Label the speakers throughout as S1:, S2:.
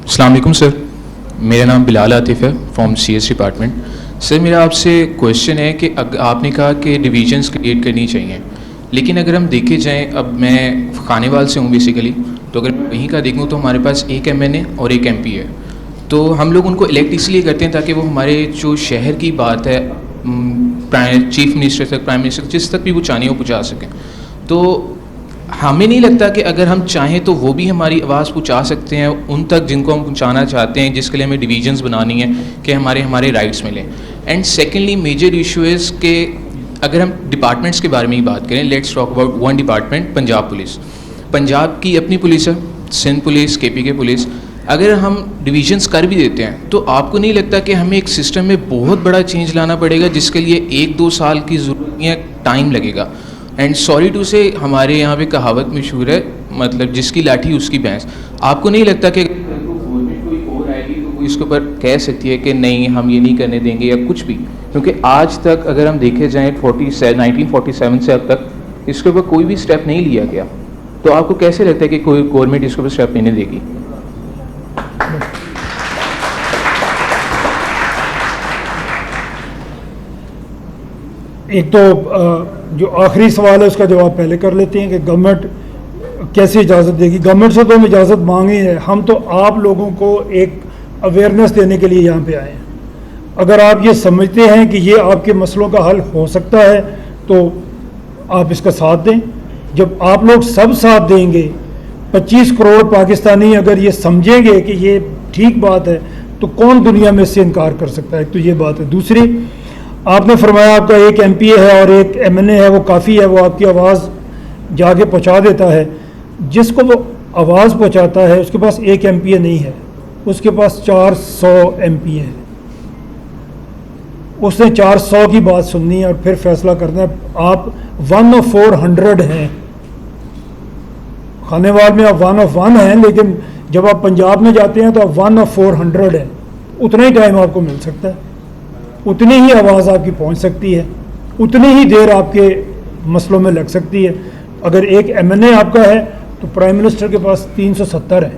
S1: अस्सलाम वालेकुम सर, मेरा नाम बिलाल आतिफ है फ्रॉम CS डिपार्टमेंट। सर मेरा आपसे क्वेश्चन है कि आपने कहा कि डिवीजन्स क्रिएट करनी चाहिए, लेकिन अगर हम देखे जाएं, अब मैं खानेवाल से हूँ बेसिकली, तो अगर वहीं का देखूँ तो हमारे पास एक MNA और एक MP है। तो हम लोग उनको इलेक्ट इसलिए करते हैं ताकि वो हमारे जो शहर की बात है चीफ मिनिस्टर तक, प्राइम मिनिस्टर, जिस तक भी वो चाहें वो पहुँचा सकें। तो हमें नहीं लगता कि अगर हम चाहें तो वो भी हमारी आवाज़ पहुंचा सकते हैं उन तक जिनको हम पहुंचाना चाहते हैं, जिसके लिए हमें डिवीजन्स बनानी है कि हमारे राइट्स मिलें। And secondly major issue is कि अगर हम डिपार्टमेंट्स के बारे में ही बात करें, let's talk about one department, Punjab police. Punjab की अपनी पुलिस है, सिंध पुलिस, KPK पुलिस। अगर हम डिवीजन्स कर भी देते हैं तो आपको नहीं लगता कि हमें एक सिस्टम में बहुत बड़ा चेंज लाना पड़ेगा, जिसके लिए 1-2 साल की ज़रूरत है, टाइम लगेगा। एंड सॉरी टू से हमारे यहाँ पे कहावत मशहूर है, मतलब जिसकी लाठी उसकी भैंस। आपको नहीं लगता कि गवर्नमेंट कोई और आएगी तो वो इसके ऊपर कह सकती है कि नहीं हम ये नहीं करने देंगे या कुछ भी? क्योंकि आज तक अगर हम देखे जाएँ 1947 से अब तक इसके ऊपर कोई भी स्टेप नहीं लिया गया। तो आपको कैसे लगता है कि कोई गवर्नमेंट इसके ऊपर स्टेप लेने देगी?
S2: एक तो जो आखिरी सवाल है उसका जवाब पहले कर लेते हैं कि गवर्नमेंट कैसे इजाज़त देगी। गवर्नमेंट से तो हम इजाज़त मांगे हैं, हम तो आप लोगों को एक अवेयरनेस देने के लिए यहाँ पे आए हैं। अगर आप ये समझते हैं कि ये आपके मसलों का हल हो सकता है तो आप इसका साथ दें। जब आप लोग सब साथ देंगे, 25 करोड़ पाकिस्तानी अगर ये समझेंगे कि ये ठीक बात है, तो कौन दुनिया में इससे इनकार कर सकता है। तो ये बात है। दूसरी, आपने फरमाया आपका एक MPA है और एक MNA है, वो काफ़ी है, वो आपकी आवाज़ जाके पहुंचा देता है। जिसको वो आवाज़ पहुंचाता है उसके पास एक MPA नहीं है, उसके पास 400 MPA है। उसने 400 की बात सुननी है और फिर फैसला करना है। आप 1 of 400 हैं, खानेवाल में आप 1 of 1 हैं, लेकिन जब आप पंजाब में जाते हैं तो आप 1 of 400 हैं। उतना ही टाइम आपको मिल सकता है, उतनी ही आवाज़ आपकी पहुंच सकती है, उतनी ही देर आपके मसलों में लग सकती है। अगर एक MNA आपका है तो प्राइम मिनिस्टर के पास 370 है,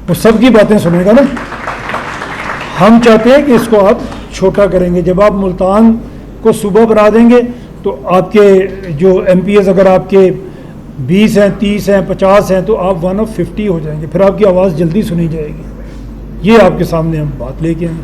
S2: वो सबकी बातें सुनेगा ना। हम चाहते हैं कि इसको आप छोटा करेंगे। जब आप मुल्तान को सूबा बना देंगे तो आपके जो MPAs अगर आपके 20 हैं, 30 हैं, 50 हैं, तो आप 1 of 50 हो जाएंगे। फिर आपकी आवाज़ जल्दी सुनी जाएगी। ये आपके सामने हम बात लेके आए।